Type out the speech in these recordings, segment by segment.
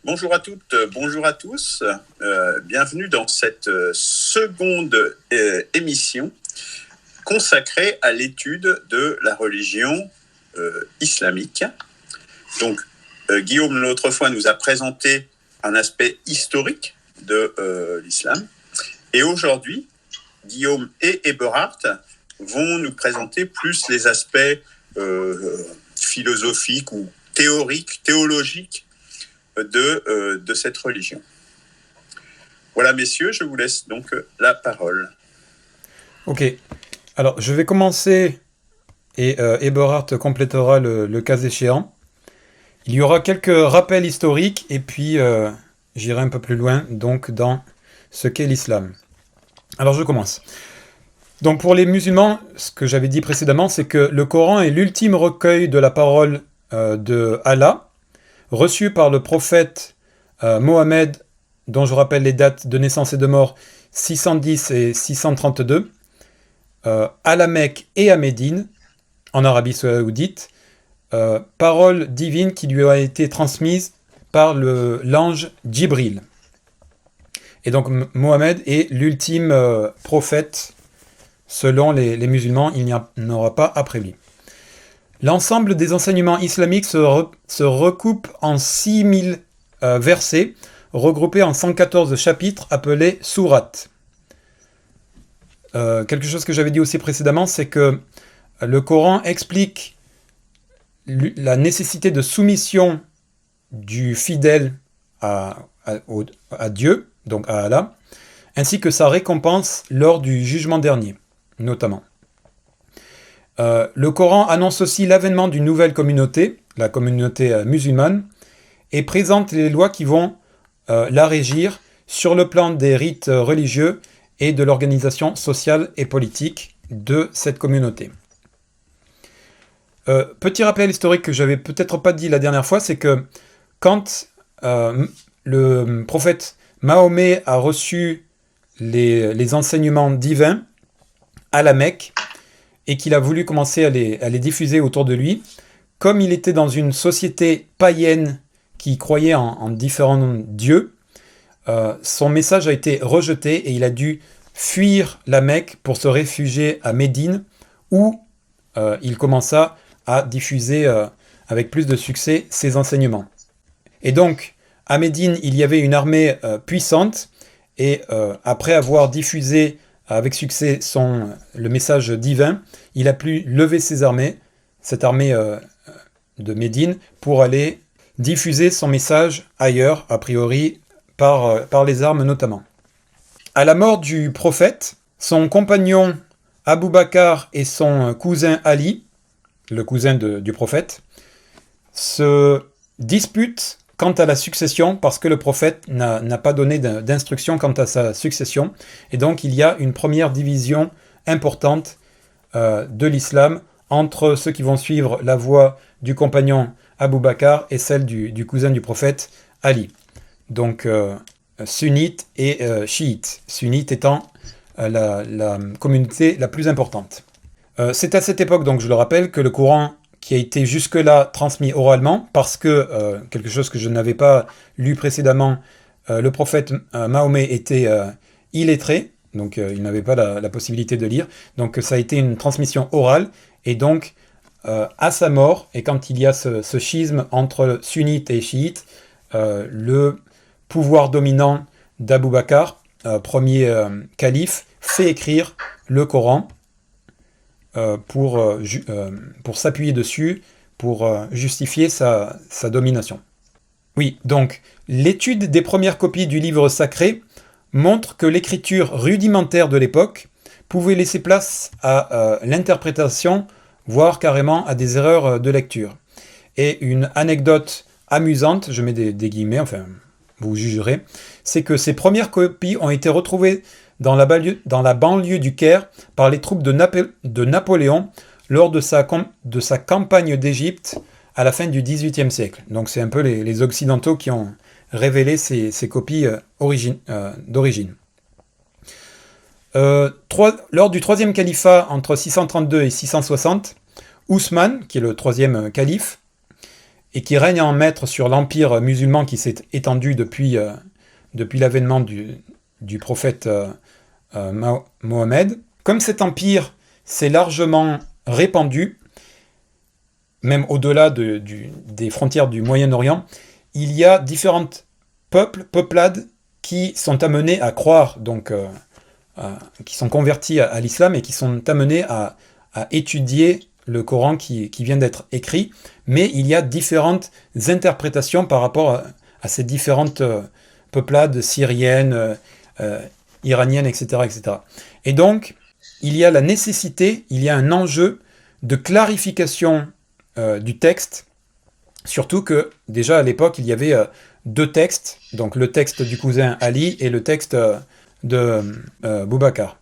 Bonjour à toutes, bonjour à tous. Bienvenue dans cette seconde émission consacrée à l'étude de la religion islamique. Donc, Guillaume, l'autre fois, nous a présenté un aspect historique de l'islam. Et aujourd'hui, Guillaume et Eberhard vont nous présenter plus les aspects philosophiques ou théoriques, théologiques de cette religion. Voilà, messieurs, je vous laisse donc la parole. Ok, alors je vais commencer et Eberhard complétera le cas échéant. Il y aura quelques rappels historiques et puis j'irai un peu plus loin donc dans ce qu'est l'islam. Alors je commence. Donc pour les musulmans, ce que j'avais dit précédemment, c'est que le Coran est l'ultime recueil de la parole de Allah, reçu par le prophète Mohammed, dont je rappelle les dates de naissance et de mort, 610 et 632, à la Mecque et à Médine, en Arabie Saoudite, parole divine qui lui a été transmise par l'ange Djibril. Et donc Mohammed est l'ultime prophète, selon les musulmans, il n'y en aura pas après lui. L'ensemble des enseignements islamiques se recoupe en 6000 versets, regroupés en 114 chapitres appelés sourates. Quelque chose que j'avais dit aussi précédemment, c'est que le Coran explique la nécessité de soumission du fidèle à Dieu, donc à Allah, ainsi que sa récompense lors du jugement dernier, notamment. Le Coran annonce aussi l'avènement d'une nouvelle communauté, la communauté musulmane, et présente les lois qui vont la régir sur le plan des rites religieux et de l'organisation sociale et politique de cette communauté. Petit rappel historique que j'avais peut-être pas dit la dernière fois, c'est que quand le prophète Mahomet a reçu les enseignements divins à la Mecque, et qu'il a voulu commencer à les diffuser autour de lui, comme il était dans une société païenne qui croyait en différents dieux, son message a été rejeté et il a dû fuir la Mecque pour se réfugier à Médine, où il commença à diffuser avec plus de succès ses enseignements. Et donc, à Médine, il y avait une armée puissante, et après avoir diffusé avec succès le message divin, il a pu lever ses armées, cette armée de Médine, pour aller diffuser son message ailleurs, a priori par les armes notamment. À la mort du prophète, son compagnon Abou Bakr et son cousin Ali, le cousin du prophète, se disputent quant à la succession, parce que le prophète n'a pas donné d'instruction quant à sa succession. Et donc il y a une première division importante de l'islam entre ceux qui vont suivre la voie du compagnon Abou Bakr et celle du cousin du prophète Ali. Donc sunnite et chiite. Sunnite étant la communauté la plus importante. C'est à cette époque, donc je le rappelle, que le Coran qui a été jusque-là transmis oralement, parce que, quelque chose que je n'avais pas lu précédemment, le prophète Mahomet était illettré, donc il n'avait pas la possibilité de lire, donc ça a été une transmission orale, et donc à sa mort, et quand il y a ce schisme entre sunnites et chiites, le pouvoir dominant d'Abou Bakr, premier calife, fait écrire le Coran, pour s'appuyer dessus, pour justifier sa domination. Oui, donc, l'étude des premières copies du livre sacré montre que l'écriture rudimentaire de l'époque pouvait laisser place à l'interprétation, voire carrément à des erreurs de lecture. Et une anecdote amusante, je mets des guillemets, enfin, vous jugerez, c'est que ces premières copies ont été retrouvées dans la banlieue du Caire par les troupes de Napoléon lors de sa campagne d'Égypte à la fin du XVIIIe siècle. Donc c'est un peu les Occidentaux qui ont révélé ces copies d'origine. Lors du troisième califat entre 632 et 660, Ousmane, qui est le troisième calife, et qui règne en maître sur l'empire musulman qui s'est étendu depuis l'avènement du prophète Mohammed. Comme cet empire s'est largement répandu, même au-delà des frontières du Moyen-Orient, il y a différentes peuplades qui sont amenées à croire, donc qui sont convertis à l'islam et qui sont amenés à étudier le Coran qui vient d'être écrit, mais il y a différentes interprétations par rapport à ces différentes peuplades syriennes, iraniennes, etc., etc. Et donc, il y a la nécessité, il y a un enjeu de clarification du texte, surtout que déjà à l'époque, il y avait deux textes, donc le texte du cousin Ali et le texte de Boubacar.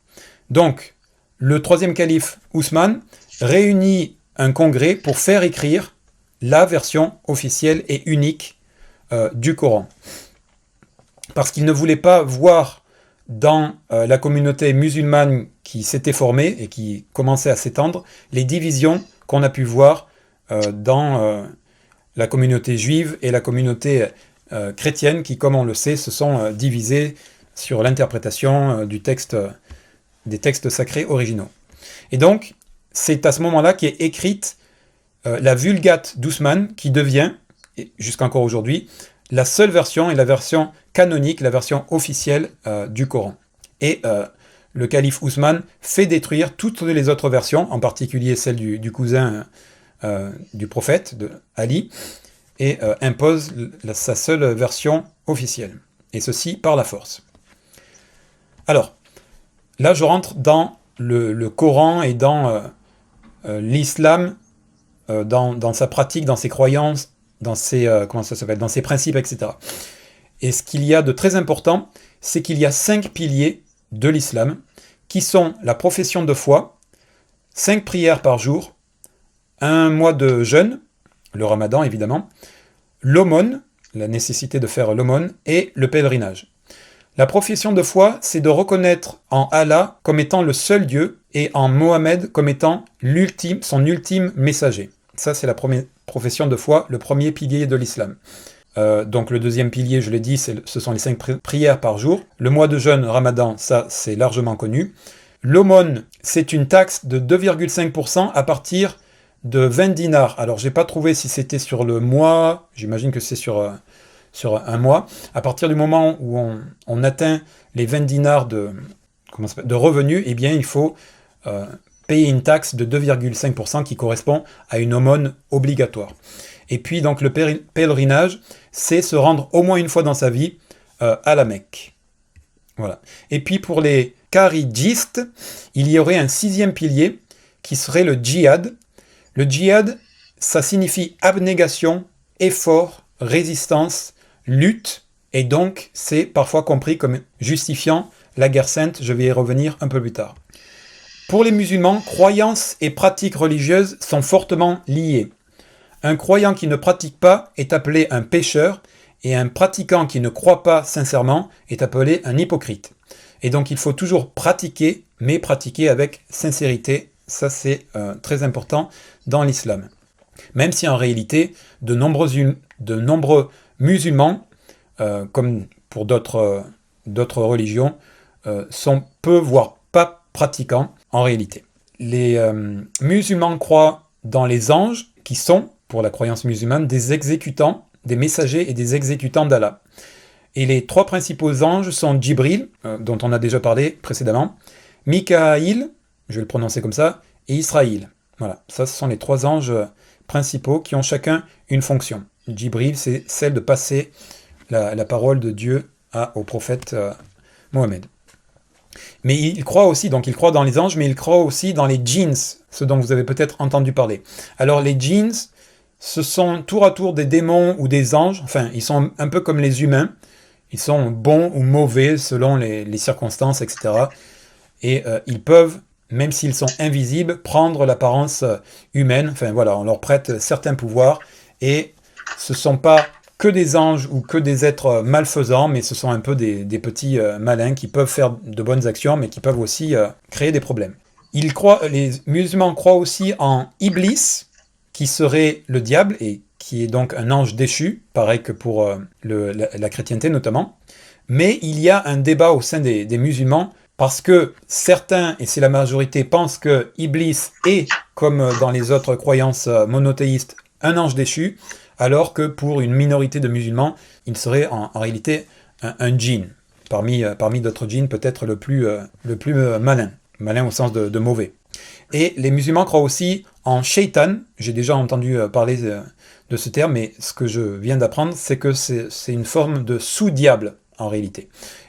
Donc, le troisième calife Ousmane réunit un congrès pour faire écrire la version officielle et unique du Coran. Parce qu'il ne voulait pas voir dans la communauté musulmane qui s'était formée et qui commençait à s'étendre les divisions qu'on a pu voir dans la communauté juive et la communauté chrétienne qui, comme on le sait, se sont divisées sur l'interprétation des textes sacrés originaux. Et donc, c'est à ce moment-là qu'est écrite la Vulgate d'Ousmane, qui devient, jusqu'encore aujourd'hui, la seule version et la version canonique, la version officielle du Coran. Et le calife Ousmane fait détruire toutes les autres versions, en particulier celle du cousin du prophète, de Ali, et impose sa seule version officielle. Et ceci par la force. Alors, là je rentre dans le Coran et dans l'islam, dans sa pratique, dans ses croyances, dans ses, dans ses principes, etc. Et ce qu'il y a de très important, c'est qu'il y a 5 piliers de l'islam, qui sont la profession de foi, 5 prières par jour, un mois de jeûne, le ramadan évidemment, l'aumône, la nécessité de faire l'aumône, et le pèlerinage. La profession de foi, c'est de reconnaître en Allah comme étant le seul Dieu et en Mohammed comme étant son ultime messager. Ça, c'est la première profession de foi, le premier pilier de l'islam. Donc le deuxième pilier, je l'ai dit, ce sont les 5 prières par jour. Le mois de jeûne, ramadan, ça, c'est largement connu. L'aumône, c'est une taxe de 2,5% à partir de 20 dinars. Alors, j'ai pas trouvé si c'était sur le mois, j'imagine que c'est sur un mois. À partir du moment où on atteint les 20 dinars de revenus, eh bien, il faut payer une taxe de 2,5% qui correspond à une aumône obligatoire. Et puis, donc, le pèlerinage, c'est se rendre au moins une fois dans sa vie à la Mecque. Voilà. Et puis, pour les kharidjistes, il y aurait un 6e pilier qui serait le djihad. Le djihad, ça signifie abnégation, effort, résistance, lutte, et donc c'est parfois compris comme justifiant la guerre sainte. Je vais y revenir un peu plus tard. Pour les musulmans, croyances et pratiques religieuses sont fortement liées. Un croyant qui ne pratique pas est appelé un pécheur, et un pratiquant qui ne croit pas sincèrement est appelé un hypocrite. Et donc il faut toujours pratiquer, mais pratiquer avec sincérité. Ça, c'est très important dans l'islam. Même si en réalité, de nombreux musulmans, comme pour d'autres religions, sont peu, voire pas pratiquants en réalité. Les musulmans croient dans les anges, qui sont, pour la croyance musulmane, des exécutants, des messagers et des exécutants d'Allah. Et les 3 principaux anges sont Djibril, dont on a déjà parlé précédemment, Mikaïl, je vais le prononcer comme ça, et Israël. Voilà, ça ce sont les 3 anges principaux qui ont chacun une fonction. Djibril, c'est celle de passer la parole de Dieu au prophète Mohammed. Mais il croit aussi, donc il croit dans les anges, mais il croit aussi dans les djinns, ce dont vous avez peut-être entendu parler. Alors les djinns, ce sont tour à tour des démons ou des anges, enfin ils sont un peu comme les humains, ils sont bons ou mauvais selon les circonstances, etc. Et ils peuvent, même s'ils sont invisibles, prendre l'apparence humaine. Enfin voilà, on leur prête certains pouvoirs, et ce ne sont pas que des anges ou que des êtres malfaisants, mais ce sont un peu des petits malins qui peuvent faire de bonnes actions, mais qui peuvent aussi créer des problèmes. Les musulmans croient aussi en Iblis, qui serait le diable, et qui est donc un ange déchu, pareil que pour la chrétienté notamment. Mais il y a un débat au sein des musulmans, parce que certains, et c'est la majorité, pensent que Iblis est, comme dans les autres croyances monothéistes, un ange déchu, alors que pour une minorité de musulmans, il serait en réalité un djinn. Parmi d'autres djinns, peut-être le plus malin. Malin au sens de mauvais. Et les musulmans croient aussi en shaitan. J'ai déjà entendu parler de ce terme, mais ce que je viens d'apprendre, c'est que c'est une forme de sous-diable, en réalité.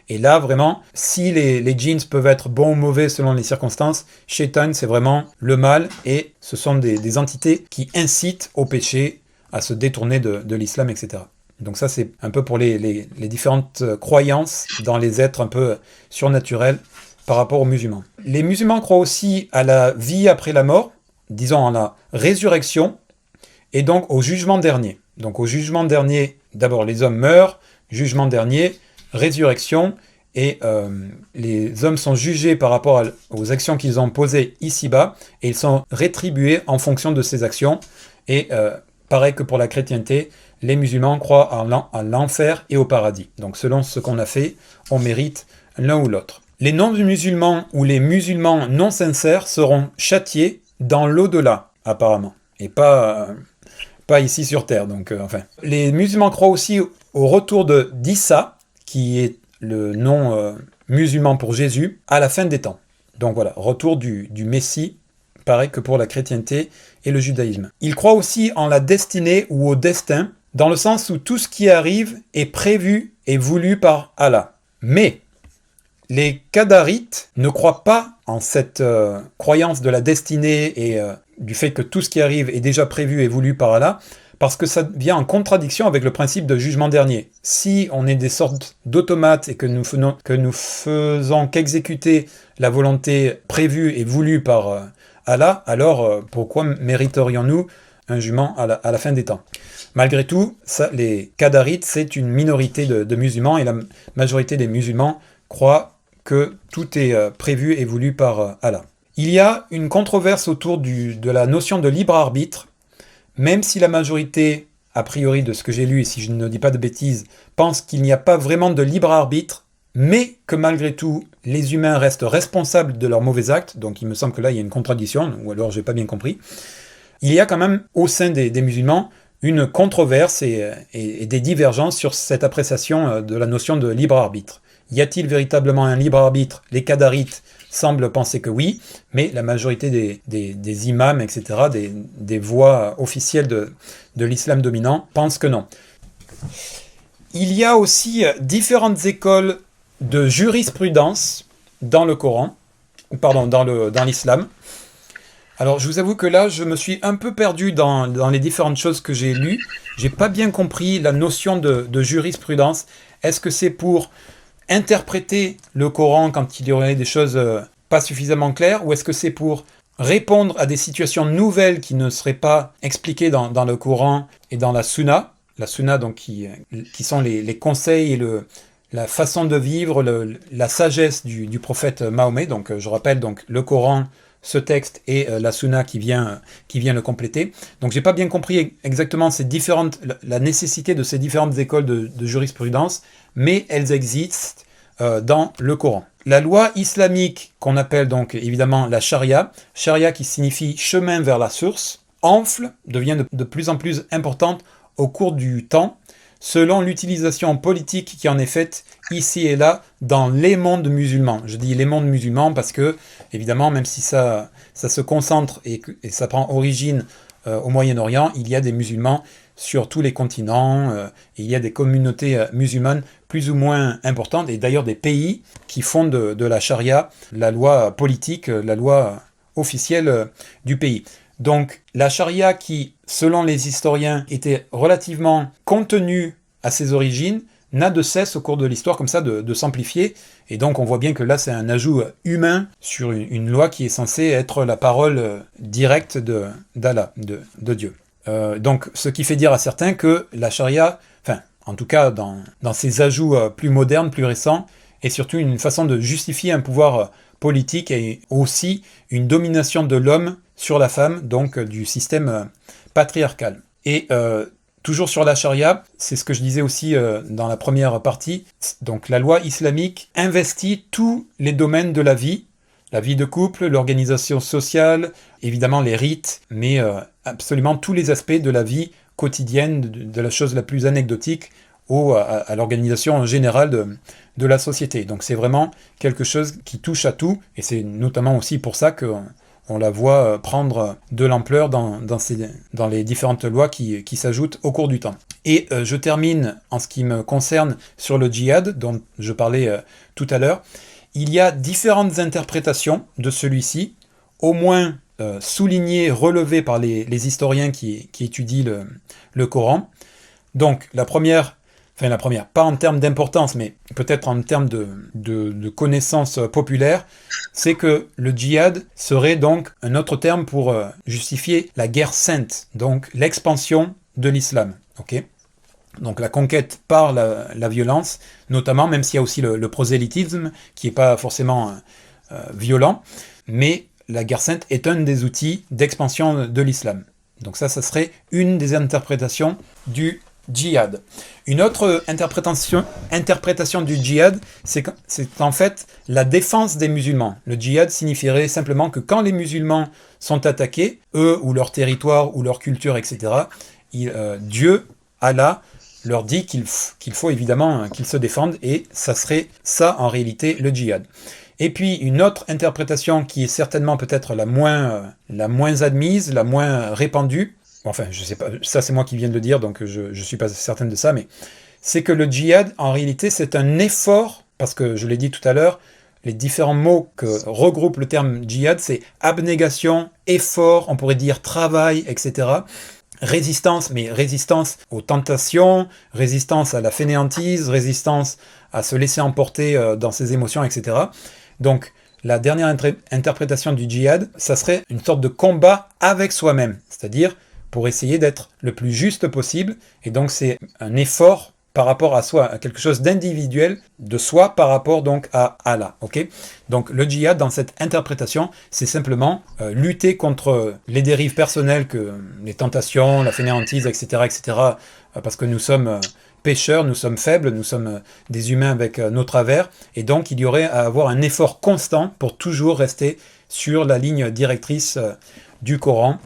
Et là, vraiment, si les djinns peuvent être bons ou mauvais selon les circonstances, shaitan, c'est vraiment le mal, et ce sont des entités qui incitent au péché, à se détourner de l'islam, etc. Donc ça, c'est un peu pour les différentes croyances dans les êtres un peu surnaturels par rapport aux musulmans. Les musulmans croient aussi à la vie après la mort, disons à la résurrection, et donc au jugement dernier. Donc au jugement dernier, d'abord les hommes meurent, jugement dernier, résurrection, et les hommes sont jugés par rapport aux actions qu'ils ont posées ici-bas, et ils sont rétribués en fonction de ces actions, et pareil que pour la chrétienté, les musulmans croient à l'enfer et au paradis. Donc selon ce qu'on a fait, on mérite l'un ou l'autre. Les non-musulmans ou les musulmans non sincères seront châtiés dans l'au-delà, apparemment, et pas ici sur Terre. Donc, enfin. Les musulmans croient aussi au retour d'Issa, qui est le nom musulman pour Jésus, à la fin des temps. Donc voilà, retour du Messie, pareil que pour la chrétienté et le judaïsme. Ils croient aussi en la destinée ou au destin, dans le sens où tout ce qui arrive est prévu et voulu par Allah. Mais les Qadarites ne croient pas en cette croyance de la destinée et du fait que tout ce qui arrive est déjà prévu et voulu par Allah, parce que ça vient en contradiction avec le principe de jugement dernier. Si on est des sortes d'automates et que nous faisons qu'exécuter la volonté prévue et voulue par Allah, alors pourquoi mériterions-nous un jugement à la fin des temps? Malgré tout, les Qadarites, c'est une minorité de musulmans, et la majorité des musulmans croient que tout est prévu et voulu par Allah. Il y a une controverse autour de la notion de libre arbitre, même si la majorité, a priori de ce que j'ai lu, et si je ne dis pas de bêtises, pense qu'il n'y a pas vraiment de libre arbitre, mais que malgré tout, les humains restent responsables de leurs mauvais actes, donc il me semble que là il y a une contradiction, ou alors j'ai pas bien compris. Il y a quand même au sein des musulmans une controverse et des divergences sur cette appréciation de la notion de libre arbitre. Y a-t-il véritablement un libre arbitre? Les Qadarites semblent penser que oui, mais la majorité des imams, etc., des voix officielles de l'islam dominant, pensent que non. Il y a aussi différentes écoles de jurisprudence dans le Coran, dans l'islam. Alors je vous avoue que là, je me suis un peu perdu dans les différentes choses que j'ai lues. J'ai pas bien compris la notion de jurisprudence. Est-ce que c'est pour interpréter le Coran quand il y aurait des choses pas suffisamment claires, ou est-ce que c'est pour répondre à des situations nouvelles qui ne seraient pas expliquées dans le Coran et dans la Sunna donc qui sont les conseils et la façon de vivre, la sagesse du prophète Mahomet. Donc je rappelle donc le Coran, ce texte et la Sunna qui vient le compléter. Donc j'ai pas bien compris exactement la nécessité de ces différentes écoles de jurisprudence, mais elles existent dans le Coran. La loi islamique, qu'on appelle donc évidemment la charia qui signifie chemin vers la source, devient de plus en plus importante au cours du temps, selon l'utilisation politique qui en est faite ici et là dans les mondes musulmans. Je dis les mondes musulmans parce que, évidemment, même si ça se concentre et ça prend origine au Moyen-Orient, il y a des musulmans sur tous les continents, et il y a des communautés musulmanes plus ou moins importantes, et d'ailleurs des pays qui font de la charia la loi politique, la loi officielle du pays. Donc la charia qui, selon les historiens, était relativement contenue à ses origines, n'a de cesse au cours de l'histoire comme ça de s'amplifier, et donc on voit bien que là c'est un ajout humain sur une loi qui est censée être la parole directe d'Allah, de Dieu. Donc ce qui fait dire à certains que la charia, enfin en tout cas dans ses ajouts plus modernes, plus récents, est surtout une façon de justifier un pouvoir politique et aussi une domination de l'homme sur la femme, donc du système patriarcal. Et toujours sur la charia, c'est ce que je disais aussi dans la première partie. Donc la loi islamique investit tous les domaines de la vie de couple, l'organisation sociale, évidemment les rites, mais absolument tous les aspects de la vie quotidienne, de la chose la plus anecdotique à l'organisation générale de la société. Donc c'est vraiment quelque chose qui touche à tout, et c'est notamment aussi pour ça qu'on la voit prendre de l'ampleur dans les différentes lois qui s'ajoutent au cours du temps. Et je termine en ce qui me concerne sur le djihad, dont je parlais tout à l'heure. Il y a différentes interprétations de celui-ci, au moins soulignées, relevées par les historiens qui étudient le Coran. Donc la première, pas en termes d'importance, mais peut-être en termes de connaissance populaire, c'est que le djihad serait donc un autre terme pour justifier la guerre sainte, donc l'expansion de l'islam. Ok ? Donc la conquête par la violence, notamment, même s'il y a aussi le prosélytisme, qui n'est pas forcément violent, mais la guerre sainte est un des outils d'expansion de l'islam. Donc ça serait une des interprétations du djihad. Une autre interprétation du djihad, c'est en fait la défense des musulmans. Le djihad signifierait simplement que quand les musulmans sont attaqués, eux ou leur territoire ou leur culture, etc., Dieu, Allah, leur dit qu'il faut évidemment qu'ils se défendent, et ça serait ça en réalité le djihad. Et puis une autre interprétation qui est certainement peut-être la moins admise, la moins répandue, enfin je sais pas, ça c'est moi qui viens de le dire, donc je suis pas certaine de ça, mais c'est que le djihad en réalité c'est un effort, parce que je l'ai dit tout à l'heure, les différents mots que regroupe le terme djihad, c'est abnégation, effort, on pourrait dire travail, etc. Résistance, mais résistance aux tentations, résistance à la fainéantise, résistance à se laisser emporter dans ses émotions, etc. Donc, la dernière interprétation du djihad, ça serait une sorte de combat avec soi-même, c'est-à-dire pour essayer d'être le plus juste possible, et donc c'est un effort par rapport à soi, à quelque chose d'individuel de soi par rapport donc à Allah. Okay, donc le djihad dans cette interprétation, c'est simplement lutter contre les dérives personnelles, que les tentations, la fainéantise, etc., parce que nous sommes pécheurs, nous sommes faibles, nous sommes des humains avec nos travers, et donc il y aurait à avoir un effort constant pour toujours rester sur la ligne directrice du Coran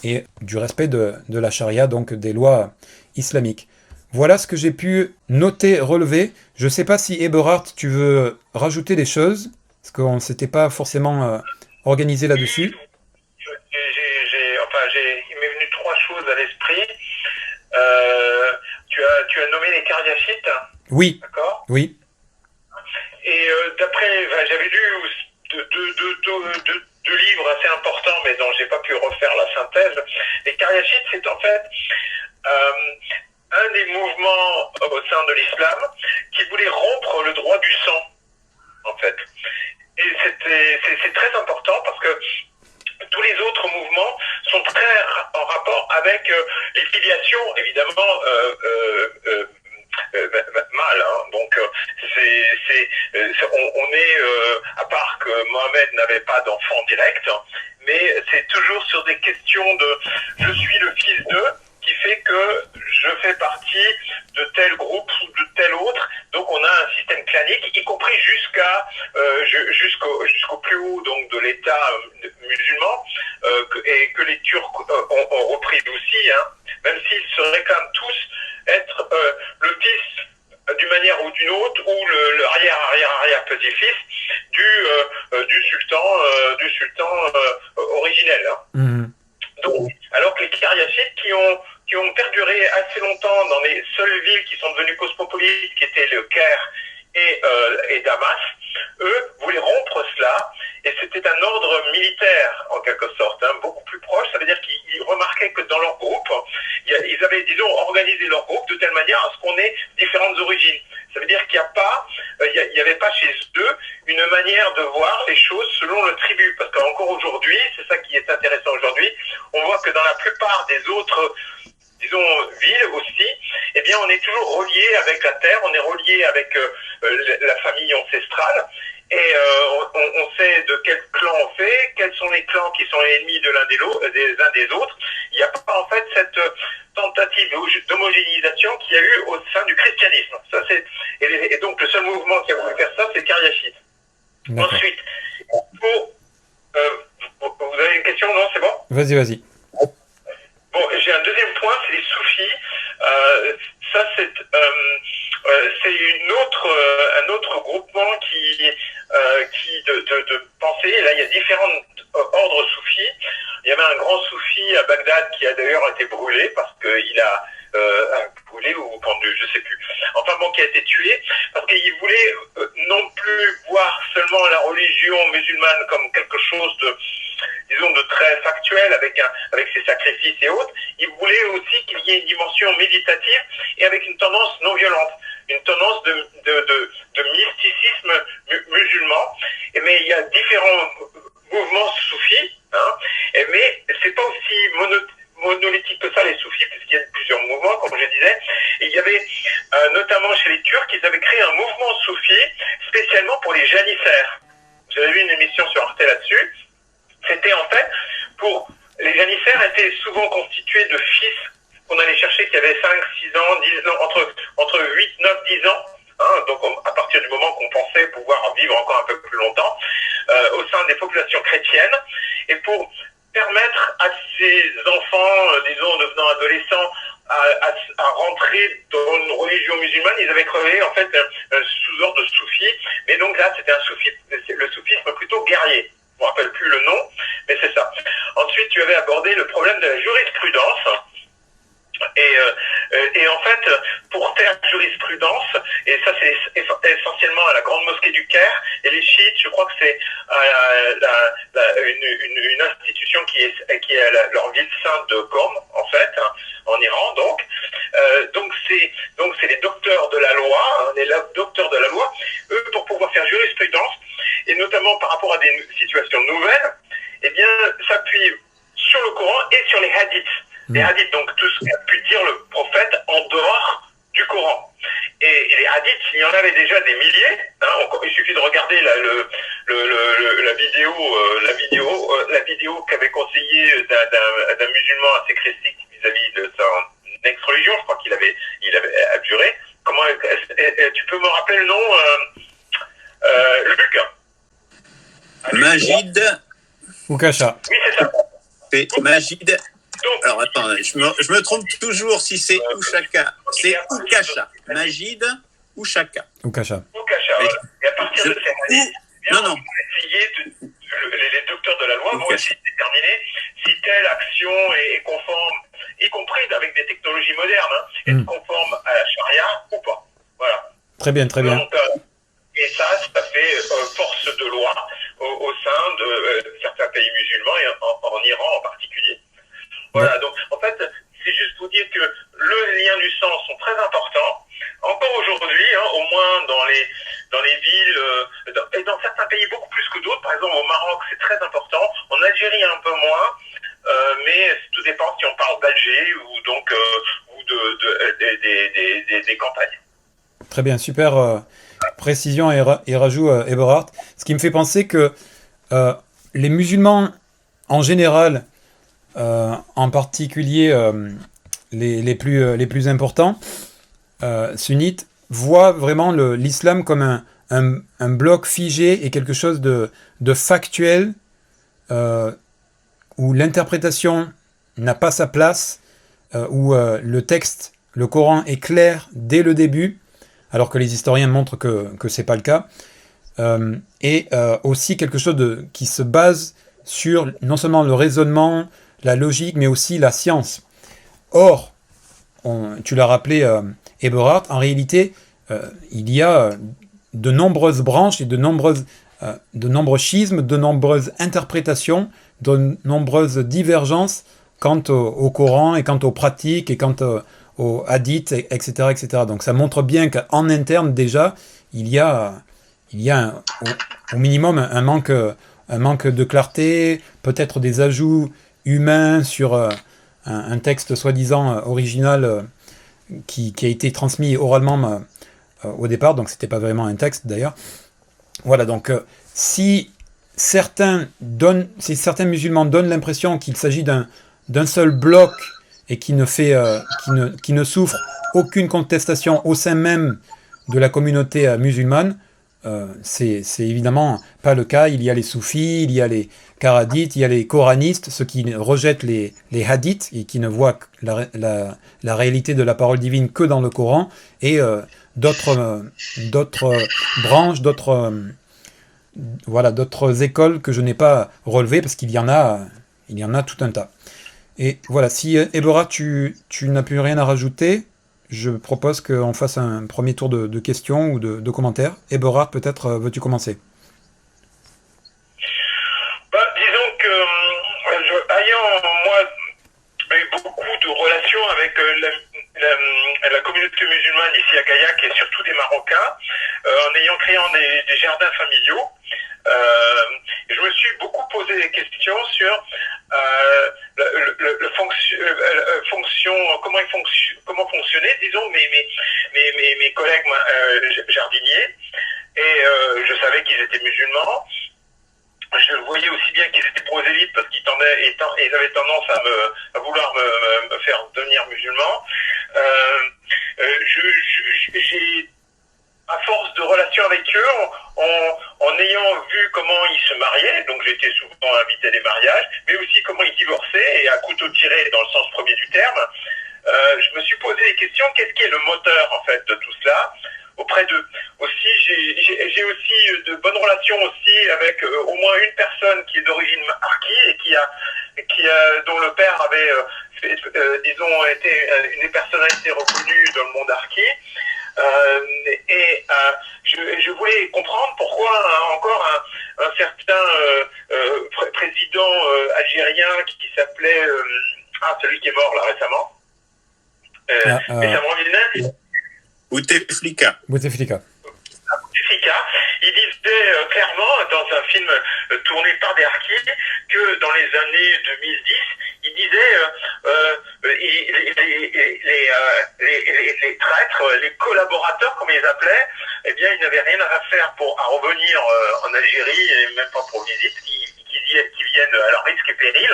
et du respect de la charia, donc des lois islamiques. Voilà ce que j'ai pu noter, relever. Je ne sais pas si Eberhard, tu veux rajouter des choses, parce qu'on ne s'était pas forcément organisé là-dessus. Il m'est venu trois choses à l'esprit. Tu as nommé les Karyashites. Oui. D'accord. Oui. Et j'avais lu deux livres assez importants, mais dont j'ai pas pu refaire la synthèse. Les Karyashites, c'est en fait un des mouvements au sein de l'islam qui voulait rompre le droit du sang, en fait. Et c'est très important parce que tous les autres mouvements sont très en rapport avec les filiations, évidemment, mal. Hein. Donc, on est, à part que Mohamed n'avait pas d'enfant direct, mais c'est toujours sur des questions de « je suis le fils d'eux », qui fait que je fais partie de tel groupe ou de tel autre. Donc on a un système clanique, y compris jusqu'au plus haut donc de l'État musulman, et que les Turcs ont repris aussi, hein, même s'ils se réclament tous être le fils d'une manière ou d'une autre, ou le arrière petit-fils du sultan originel. Hein. Mmh. Donc, alors que les Karyashites qui ont perduré assez longtemps dans les seules villes qui sont devenues cosmopolites, qui étaient le Caire et Damas, eux voulaient rompre cela, et c'était un ordre militaire en quelque sorte, hein, beaucoup plus proche. Ça veut dire qu'ils remarquaient que dans leur groupe, ils avaient, disons, organisé leur groupe de telle manière à ce qu'on ait différentes origines. Ça veut dire qu'il n'y avait pas chez eux une manière de voir les choses selon le tribu. Parce qu'encore aujourd'hui, c'est ça qui est intéressant aujourd'hui, on voit que dans la plupart des autres, disons, villes aussi, eh bien, on est toujours relié avec la terre, on est relié avec la famille ancestrale. et on sait de quel clan on fait, quels sont les clans qui sont ennemis de des uns des autres. Il n'y a pas en fait cette tentative d'homogénéisation qu'il y a eu au sein du christianisme. Ça, et donc le seul mouvement qui a voulu faire ça, c'est Karyashid. Ensuite, vous avez une question, non? C'est bon? Vas-y. Bon, j'ai un deuxième point, c'est les soufis. Ça, c'est un autre groupement qui de pensée. Et là, il y a différents ordres soufis. Il y avait un grand soufi à Bagdad qui a d'ailleurs été brûlé parce qu'il a brûlé ou pendu, je sais plus. Enfin bon, qui a été tué parce qu'il voulait non plus voir seulement la religion musulmane comme quelque chose de, disons, de très factuel avec ses sacrifices et autres. Il voulait aussi qu'il y ait une dimension méditative et avec une tendance non violente, une tendance de mysticisme musulman. Mais il y a différents mouvements soufis, hein, mais c'est pas aussi monolithique que ça, les soufis, puisqu'il y a plusieurs mouvements, comme je disais. Et il y avait, notamment chez les Turcs, ils avaient créé un mouvement soufi spécialement pour les janissaires. J'avais vu une émission sur Arte là-dessus. C'était en fait les janissaires étaient souvent constitués de fils qu'on allait chercher qui avaient 5, 6 ans, 10 ans, entre 8, 9, 10 ans. Hein, donc à partir du moment qu'on pensait pouvoir vivre encore un peu plus longtemps, au sein des populations chrétiennes, et pour permettre à ces enfants, disons, devenant adolescents, à rentrer dans une religion musulmane, ils avaient créé en fait un sous-ordre de soufi, mais donc là c'était le soufisme plutôt guerrier. Je ne me rappelle plus le nom, mais c'est ça. Ensuite, tu avais abordé le problème de la jurisprudence. Et en fait, pour faire jurisprudence, et ça c'est essentiellement à la Grande Mosquée du Caire, et les chiites, je crois que c'est une institution qui est leur ville sainte de Qom, en fait, hein, en Iran, donc c'est les docteurs de la loi, hein, les docteurs de la loi, eux, pour pouvoir faire jurisprudence, et notamment par rapport à des situations nouvelles, eh bien, s'appuient sur le Coran et sur les hadiths. Les hadiths, donc tout ce qu'a pu dire le prophète en dehors du Coran. Et les hadiths, il y en avait déjà des milliers. Hein, il suffit de regarder la vidéo qu'avait conseillé d'un musulman assez critique vis-à-vis de son ex-religion. Je crois qu'il avait abjuré. Tu peux me rappeler le nom, Luc? Majid. Oukacha. Oui, c'est ça. C'est Majid. Alors attends, je me trompe toujours si c'est Ouchaka. C'est Oukacha. Majid Ouchaka. Oukacha. Voilà. Et à partir de ces hadiths, non. On va essayer les docteurs de la loi vont essayer de déterminer si telle action est conforme, y compris avec des technologies modernes, hein, est conforme à la charia ou pas. Voilà. Très bien. Donc, et ça fait force de loi au sein de certains pays musulmans et en Iran en particulier. Voilà, donc en fait, c'est juste pour dire que le lien du sang sont très importants. Encore aujourd'hui, hein, au moins dans les villes, et dans certains pays beaucoup plus que d'autres, par exemple au Maroc c'est très important, en Algérie un peu moins, mais tout dépend si on parle d'Alger ou donc des campagnes. Très bien, super précision et rajout, Eberhard. Ce qui me fait penser que les musulmans en général, en particulier les plus importants, sunnites, voient vraiment l'islam comme un bloc figé et quelque chose de factuel, où l'interprétation n'a pas sa place, où le texte, le Coran est clair dès le début, alors que les historiens montrent que c'est pas le cas, et aussi quelque chose qui se base sur non seulement le raisonnement, la logique, mais aussi la science. Or, tu l'as rappelé, Eberhard, en réalité, il y a de nombreuses branches et de nombreux schismes, de nombreuses interprétations, de nombreuses divergences quant au Coran et quant aux pratiques et quant aux hadiths, etc., etc. Donc ça montre bien qu'en interne, déjà, il y a au minimum un manque de clarté, peut-être des ajouts humain sur un texte soi-disant original qui a été transmis oralement au départ, donc c'était pas vraiment un texte d'ailleurs. Voilà, donc si certains musulmans donnent l'impression qu'il s'agit d'un seul bloc et qui ne souffre aucune contestation au sein même de la communauté musulmane, c'est évidemment pas le cas. Il y a les soufis, il y a les karadites, il y a les coranistes, ceux qui rejettent les hadiths et qui ne voient la réalité de la parole divine que dans le Coran, et d'autres branches, d'autres écoles que je n'ai pas relevées, parce qu'il y en a tout un tas. Et voilà, si Ebora, tu n'as plus rien à rajouter, je propose qu'on fasse un premier tour de questions ou de commentaires. Ebora, peut-être veux-tu commencer? Disons que, ayant, moi, eu beaucoup de relations avec la communauté musulmane ici à Gaillac, et surtout des Marocains, en ayant créé des jardins familiaux, je me suis beaucoup posé des questions sur comment fonctionnaient, disons, mes collègues jardiniers, et je savais qu'ils étaient musulmans. Je voyais aussi bien qu'ils étaient prosélytes parce qu'ils avaient tendance à vouloir me faire devenir musulman. J'ai, à force de relations avec eux, en ayant vu comment ils se mariaient, donc j'étais souvent invité à des mariages, mais aussi comment ils divorçaient, et à couteau tiré dans le sens premier du terme, je me suis posé des questions. Qu'est-ce qui est le moteur en fait de tout cela auprès d'eux? Aussi, j'ai aussi de bonnes relations aussi avec au moins une personne qui est d'origine harki et dont le père avait, disons, été une personnalité reconnue dans le monde harki. Je voulais comprendre pourquoi encore un certain président algérien qui s'appelait celui qui est mort là récemment. Et ça me revenait. Bouteflika. Bouteflika. Il disait clairement dans un film tourné par des harkis que dans les années 2010, il disait les traîtres, les collaborateurs comme ils les appelaient, eh bien ils n'avaient rien à faire à revenir en Algérie, et même pas pour visite, qui viennent à leur risque et péril.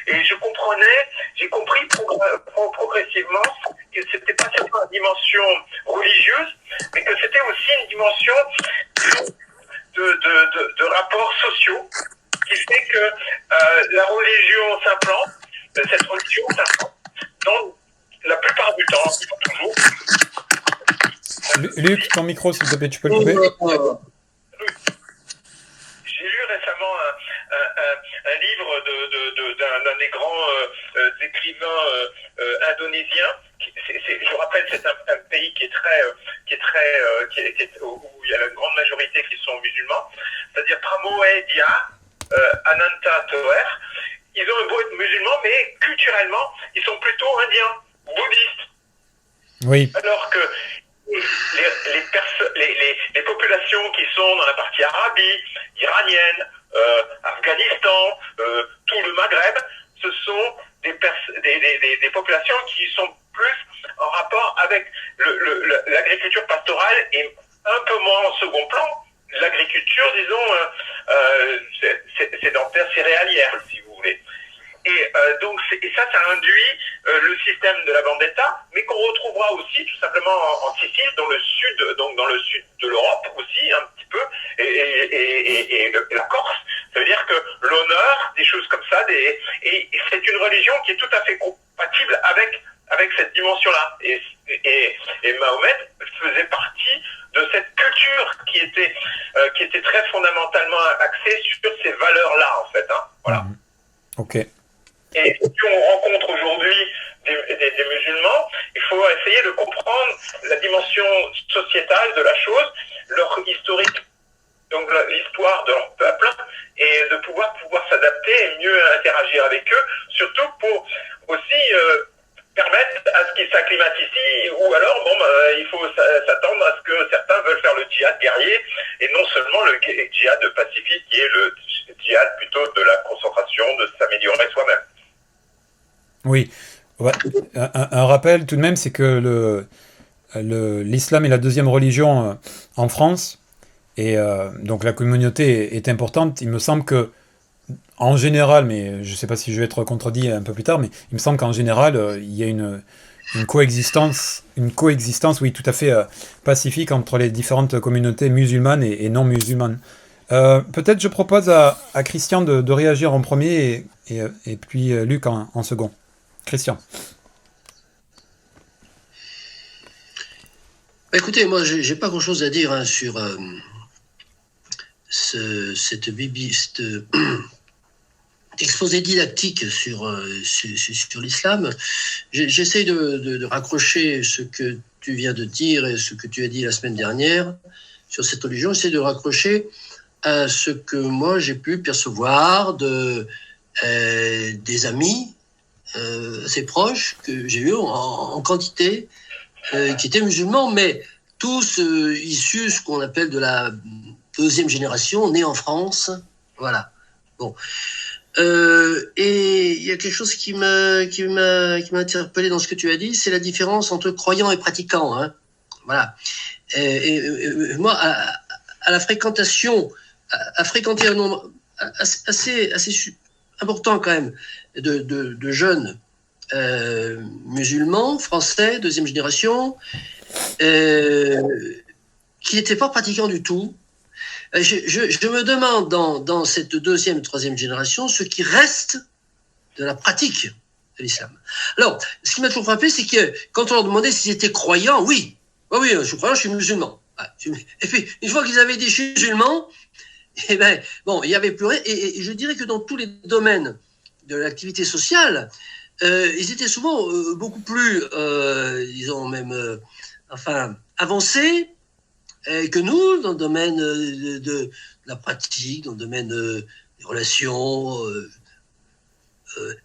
Et j'ai compris progressivement que c'était pas seulement une dimension religieuse, mais que c'était aussi une dimension de rapports sociaux, qui fait que la religion s'implante, cette religion s'implante dans la plupart du temps, pas toujours. Luc, ton micro, s'il te plaît, tu peux le couper? J'ai lu récemment un livre d'un des grands écrivains indonésiens. Je vous rappelle, c'est un pays où il y a une grande majorité qui sont musulmans, c'est-à-dire Pramoe Dia Ananta Toer. Ils ont un beau être musulmans, mais culturellement, ils sont plutôt indiens, bouddhistes. Oui. Alors que les populations qui sont dans la partie arabie, iranienne, Afghanistan, tout le Maghreb, ce sont des populations qui sont plus en rapport avec l'agriculture pastorale, et un peu moins en second plan l'agriculture, disons, sédentaire céréalière, si vous voulez. Et donc, ça induit le système de la vendetta, mais qu'on retrouvera aussi tout simplement en Sicile, dans le sud de l'Europe aussi, un petit peu, et la Corse. Ça veut dire que l'honneur, des choses comme ça, et c'est une religion qui est tout à fait compatible avec cette dimension-là. Et Mahomet faisait partie de cette culture qui était très fondamentalement axée sur ces valeurs-là, en fait. Hein. Voilà. Ok. Et si on rencontre aujourd'hui des musulmans, il faut essayer de comprendre la dimension sociétale de la chose, leur historique, donc l'histoire de leur peuple, et de pouvoir s'adapter et mieux interagir avec eux, surtout pour aussi permettre à ce qu'ils s'acclimatent ici, ou alors il faut s'attendre à ce que certains veulent faire le djihad guerrier, et non seulement le djihad pacifique, qui est le djihad plutôt de la concentration, de s'améliorer soi-même. Oui. Ouais. Un rappel tout de même, c'est que l'islam est la deuxième religion en France, Et donc la communauté est importante. Il me semble que, en général, mais je ne sais pas si je vais être contredit un peu plus tard, mais il me semble qu'en général, il y a une coexistence, oui, tout à fait pacifique entre les différentes communautés musulmanes et non musulmanes. Peut-être je propose à Christian de réagir en premier et puis Luc en second. Christian. Écoutez, moi, j'ai pas grand-chose à dire sur cet exposé didactique sur l'islam. J'essaie de raccrocher ce que tu viens de dire et ce que tu as dit la semaine dernière sur cette religion. J'essaie de raccrocher à ce que moi j'ai pu percevoir des amis assez proches que j'ai eu en quantité, qui étaient musulmans, mais tous issus ce qu'on appelle de la deuxième génération, nés en France. Voilà. Bon. Et il y a quelque chose qui m'a interpellé dans ce que tu as dit, c'est la différence entre croyants et pratiquants. Hein. Voilà. Et moi, à la fréquentation, à fréquenter un nombre assez important quand même de jeunes musulmans, français, deuxième génération, qui n'étaient pas pratiquants du tout. Je me demande dans cette deuxième, troisième génération ce qui reste de la pratique de l'islam. Alors, ce qui m'a toujours frappé, c'est que quand on leur demandait s'ils étaient croyants, oui, je suis croyant, je suis musulman. Et puis, une fois qu'ils avaient dit je suis musulman, eh ben, bon, il y avait plus rien. Et je dirais que dans tous les domaines de l'activité sociale, ils étaient souvent beaucoup plus, disons même, avancés que nous, dans le domaine de la pratique, dans le domaine des relations.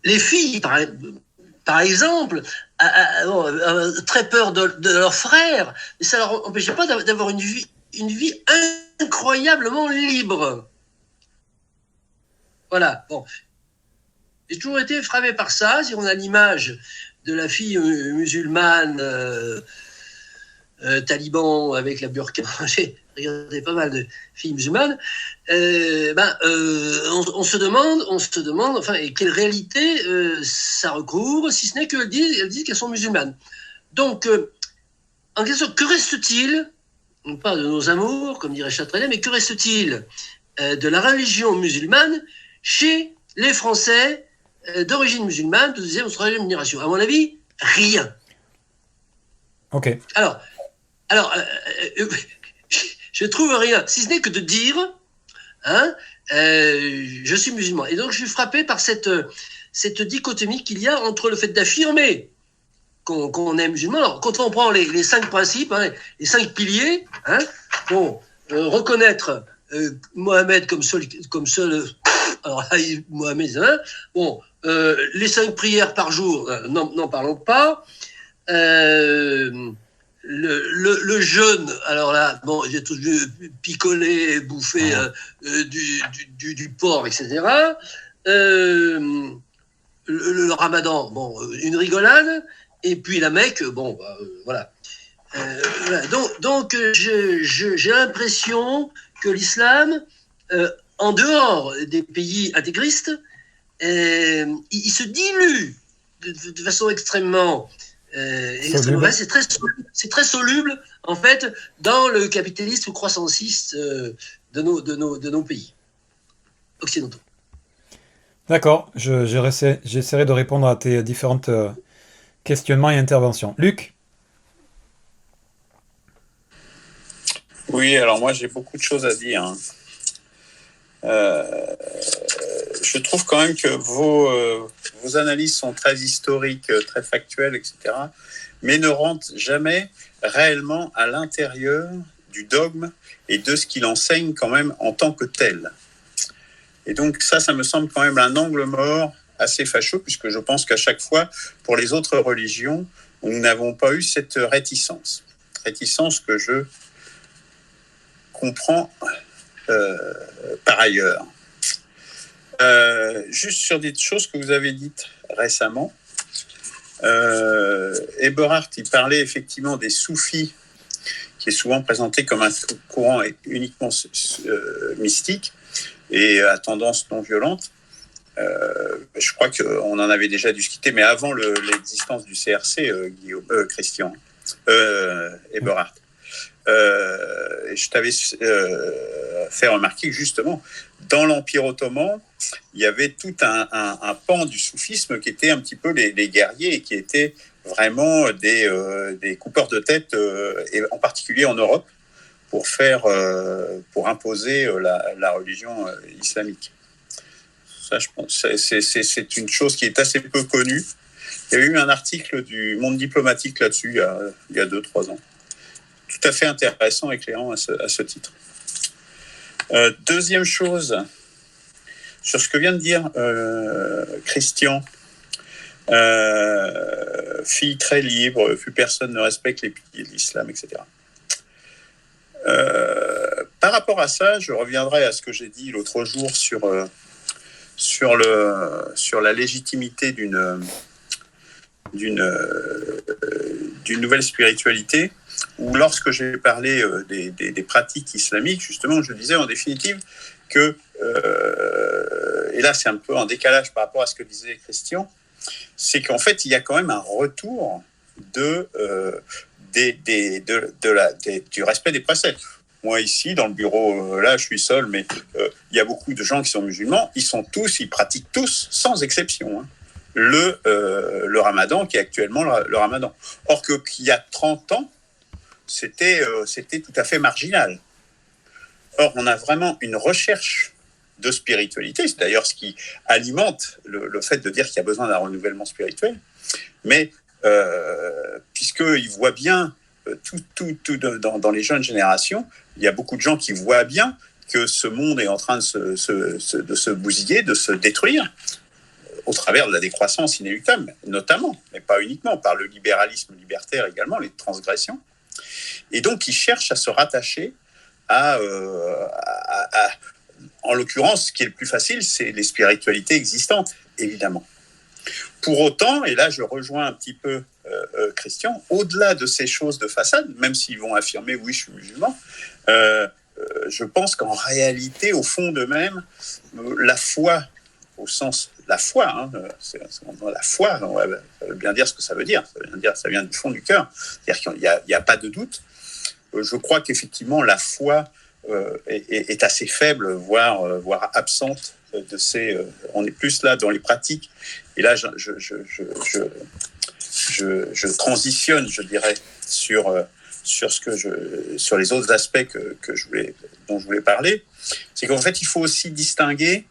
Les filles, par exemple, très peur de leurs frères, mais ça ne leur empêchait pas d'avoir une vie incroyablement libre. Voilà, bon. J'ai toujours été frappé par ça. Si on a l'image de la fille musulmane taliban avec la burqa, j'ai regardé pas mal de filles musulmanes, on se demande, enfin, et quelle réalité ça recouvre, si ce n'est qu'elles disent qu'elles sont musulmanes. Donc, en question, que reste-t-il, non pas de nos amours, comme dirait Châtelet, mais que reste-t-il de la religion musulmane chez les Français d'origine musulmane, de deuxième ou troisième génération? À mon avis, rien. Ok. Alors, je trouve rien, si ce n'est que de dire, je suis musulman. Et donc, je suis frappé par cette dichotomie qu'il y a entre le fait d'affirmer qu'on est musulman. Alors, quand on prend les 5 principes, les 5 piliers, reconnaître Mohamed comme seul alors là, Mohamed, les 5 prières par jour, n'en parlons pas. Le jeûne, alors là, bon, j'ai tout vu picoler, bouffer du porc, etc. Le ramadan, bon, une rigolade, et puis la Mecque, bon, voilà. Donc j'ai l'impression que l'islam, en dehors des pays intégristes, il se dilue de façon extrêmement c'est très soluble en fait dans le capitalisme croissanciste de nos pays occidentaux. D'accord, j'essaierai de répondre à tes différentes questionnements et interventions. Luc? Oui, alors moi j'ai beaucoup de choses à dire. Je trouve quand même que vos analyses sont très historiques, très factuelles, etc., mais ne rentrent jamais réellement à l'intérieur du dogme et de ce qu'il enseigne quand même en tant que tel. Et donc ça me semble quand même un angle mort assez fâcheux, puisque je pense qu'à chaque fois, pour les autres religions, nous n'avons pas eu cette réticence que je comprends par ailleurs. Juste sur des choses que vous avez dites récemment, Eberhard, il parlait effectivement des soufis qui est souvent présenté comme un courant uniquement mystique et à tendance non violente. Je crois qu'on en avait déjà discuté, mais avant l'existence du CRC, Christian Eberhard. Je t'avais fait remarquer que justement, dans l'Empire ottoman, il y avait tout un pan du soufisme qui était un petit peu les guerriers et qui étaient vraiment des coupeurs de tête, et en particulier en Europe, pour imposer la religion islamique. Ça, je pense, c'est une chose qui est assez peu connue. Il y avait eu un article du Monde diplomatique là-dessus il y a 2-3 ans. Tout à fait intéressant et éclairant à ce titre. Deuxième chose, sur ce que vient de dire Christian, fille très libre, plus personne ne respecte les piliers de l'islam, etc. Par rapport à ça, je reviendrai à ce que j'ai dit l'autre jour sur la légitimité d'une nouvelle spiritualité, où lorsque j'ai parlé des pratiques islamiques, justement, je disais en définitive que, et là c'est un peu en décalage par rapport à ce que disait Christian, c'est qu'en fait il y a quand même un retour du respect des préceptes. Moi ici, dans le bureau, là je suis seul, mais il y a beaucoup de gens qui sont musulmans, ils pratiquent tous, sans exception, le ramadan, qui est actuellement le ramadan. Or qu'il y a 30 ans, c'était tout à fait marginal. Or, on a vraiment une recherche de spiritualité, c'est d'ailleurs ce qui alimente le fait de dire qu'il y a besoin d'un renouvellement spirituel, mais puisqu'ils voient bien, tout dans les jeunes générations, il y a beaucoup de gens qui voient bien que ce monde est en train de se bousiller, de se détruire, au travers de la décroissance inéluctable, notamment, mais pas uniquement, par le libéralisme libertaire également, les transgressions. Et donc, ils cherchent à se rattacher en l'occurrence, ce qui est le plus facile, c'est les spiritualités existantes, évidemment. Pour autant, et là je rejoins un petit peu Christian, au-delà de ces choses de façade, même s'ils vont affirmer « oui, je suis musulman », je pense qu'en réalité, au fond d'eux-mêmes, la foi, au sens la foi, la foi, ça veut bien dire ce que ça veut dire, ça vient du fond du cœur, c'est-à-dire qu'il n'y a pas de doute. Je crois qu'effectivement la foi est assez faible, voire absente de ces. On est plus là dans les pratiques, et là je transitionne, je dirais, sur les autres aspects dont je voulais parler. C'est qu'en fait il faut aussi distinguer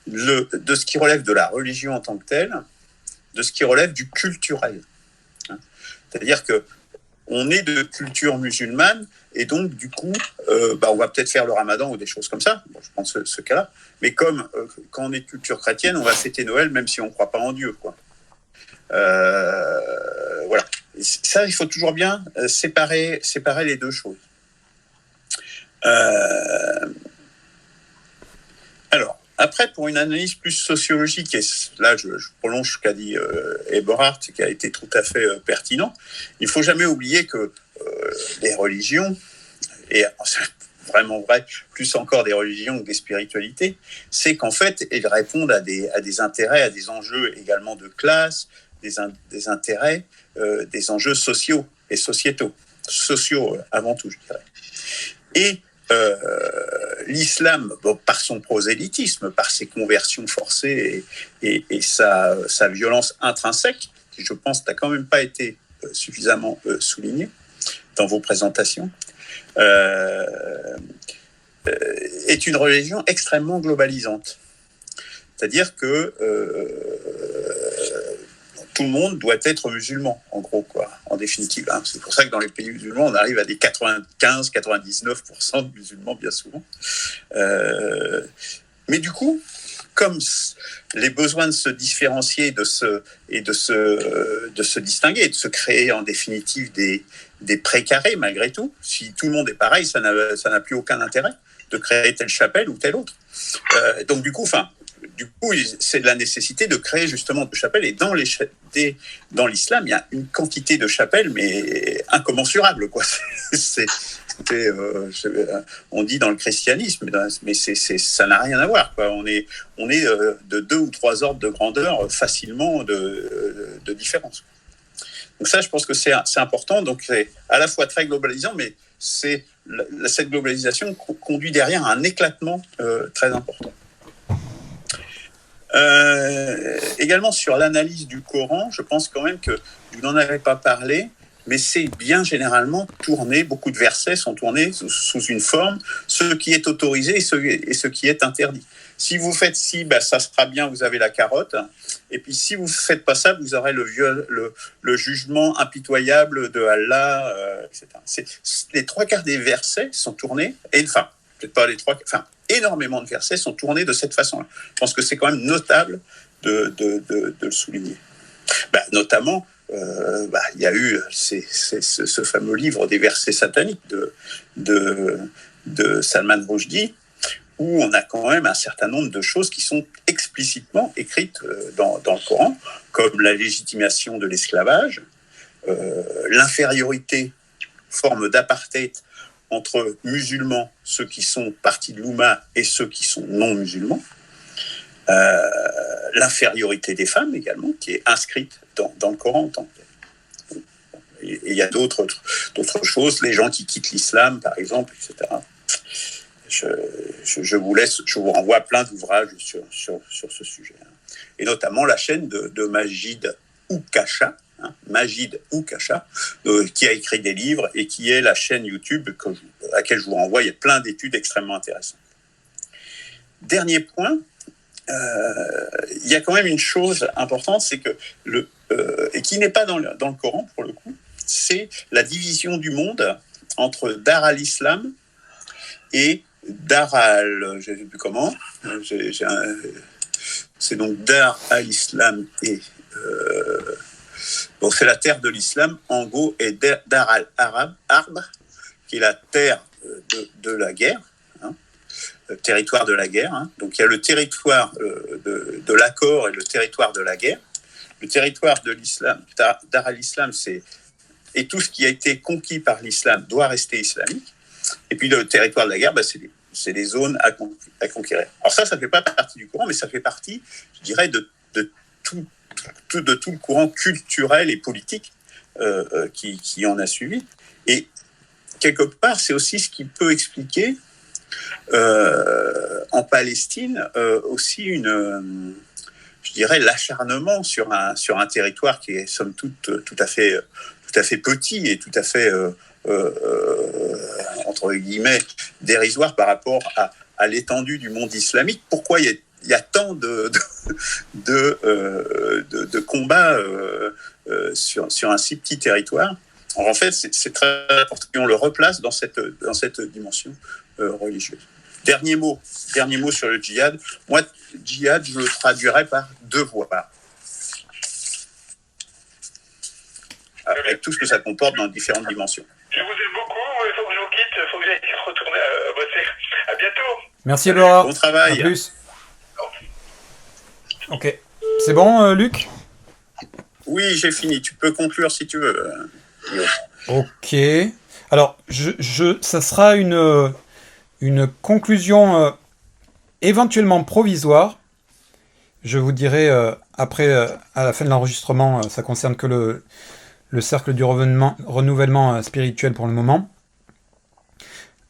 de ce qui relève de la religion en tant que telle, de ce qui relève du culturel. C'est-à-dire que on est de culture musulmane, et donc du coup, on va peut-être faire le ramadan ou des choses comme ça, bon, je prends ce cas-là, mais comme quand on est de culture chrétienne, on va fêter Noël même si on ne croit pas en Dieu, quoi. Voilà. Et ça, il faut toujours bien séparer les deux choses. Alors, après, pour une analyse plus sociologique, et là je prolonge ce qu'a dit Eberhard, qui a été tout à fait pertinent, il ne faut jamais oublier que les religions, et c'est vraiment vrai, plus encore des religions que des spiritualités, c'est qu'en fait, elles répondent à des intérêts, à des enjeux également de classe, des intérêts, des enjeux sociaux et sociétaux. Sociaux avant tout, je dirais. Et l'islam, par son prosélytisme, par ses conversions forcées et sa violence intrinsèque, qui je pense n'a quand même pas été suffisamment soulignée dans vos présentations, est une religion extrêmement globalisante. C'est-à-dire que tout le monde doit être musulman, en gros, quoi, en définitive. C'est pour ça que dans les pays musulmans, on arrive à des 95-99% de musulmans, bien souvent. Mais du coup, comme les besoins de se différencier de se distinguer, de se créer, en définitive, des précarés, malgré tout, si tout le monde est pareil, ça n'a plus aucun intérêt de créer telle chapelle ou telle autre. Donc, du coup, du coup, c'est de la nécessité de créer justement de chapelles. Et dans l'islam, il y a une quantité de chapelles, mais incommensurable, quoi. On dit dans le christianisme, mais ça n'a rien à voir, quoi. On est de 2 ou 3 ordres de grandeur facilement de différence. Donc ça, je pense que c'est important. Donc c'est à la fois très globalisant, mais cette globalisation conduit derrière à un éclatement très important. Également sur l'analyse du Coran, je pense quand même que vous n'en avez pas parlé, mais c'est bien généralement tourné, beaucoup de versets sont tournés sous une forme, ce qui est autorisé et ce qui est interdit. Si vous faites ci, ça sera bien, vous avez la carotte, et puis si vous ne faites pas ça, vous aurez le jugement impitoyable de Allah, etc. Les 3/4 des versets sont tournés, peut-être pas les 3/4, énormément de versets sont tournés de cette façon-là. Je pense que c'est quand même notable de le souligner. Notamment, il y a eu ce fameux livre des versets sataniques de Salman Rushdie, où on a quand même un certain nombre de choses qui sont explicitement écrites dans le Coran, comme la légitimation de l'esclavage, l'infériorité, forme d'apartheid entre musulmans, ceux qui sont partis de l'Oumma et ceux qui sont non musulmans, l'infériorité des femmes également, qui est inscrite dans le Coran en tant que tel. Et il y a d'autres choses, les gens qui quittent l'islam, par exemple, etc. Je vous renvoie à plein d'ouvrages sur ce sujet. Et notamment la chaîne de Majid Oukacha, Majid Oukacha, qui a écrit des livres et qui est la chaîne YouTube à laquelle je vous renvoie. Il y a plein d'études extrêmement intéressantes. Dernier point, il y a quand même une chose importante, c'est que et qui n'est pas dans le Coran pour le coup, c'est la division du monde entre Dar al-Islam et Dar al... je ne sais plus comment. C'est donc Dar al-Islam et... c'est la terre de l'islam, en gros, et Dar al-Harb, qui est la terre de la guerre, le territoire de la guerre. Donc il y a le territoire de l'accord et le territoire de la guerre. Le territoire de l'islam, Dar al-Islam, et tout ce qui a été conquis par l'islam doit rester islamique. Et puis le territoire de la guerre, c'est des zones à conquérir. Alors ça ne fait pas partie du Coran, mais ça fait partie, je dirais, de tout le courant culturel et politique qui en a suivi. Et quelque part, c'est aussi ce qui peut expliquer en Palestine aussi je dirais, l'acharnement sur un territoire qui est somme toute tout à fait petit et tout à fait entre guillemets dérisoire par rapport à l'étendue du monde islamique. Pourquoi il y a tant de combats sur un si petit territoire? Alors en fait, c'est très important qu'on le replace dans cette dimension religieuse. Dernier mot sur le djihad. Moi, djihad, je le traduirais par devoir. Avec tout ce que ça comporte dans différentes dimensions. Je vous aime beaucoup, il faut que je vous quitte, il faut que j'aille retourner bosser. À bientôt. Merci Laura. Bon travail. À plus. Ok. C'est bon, Luc? Oui, j'ai fini. Tu peux conclure si tu veux. Ok. Alors, ça sera une conclusion éventuellement provisoire. Je vous dirai après, à la fin de l'enregistrement, ça concerne que le cercle du renouvellement spirituel pour le moment.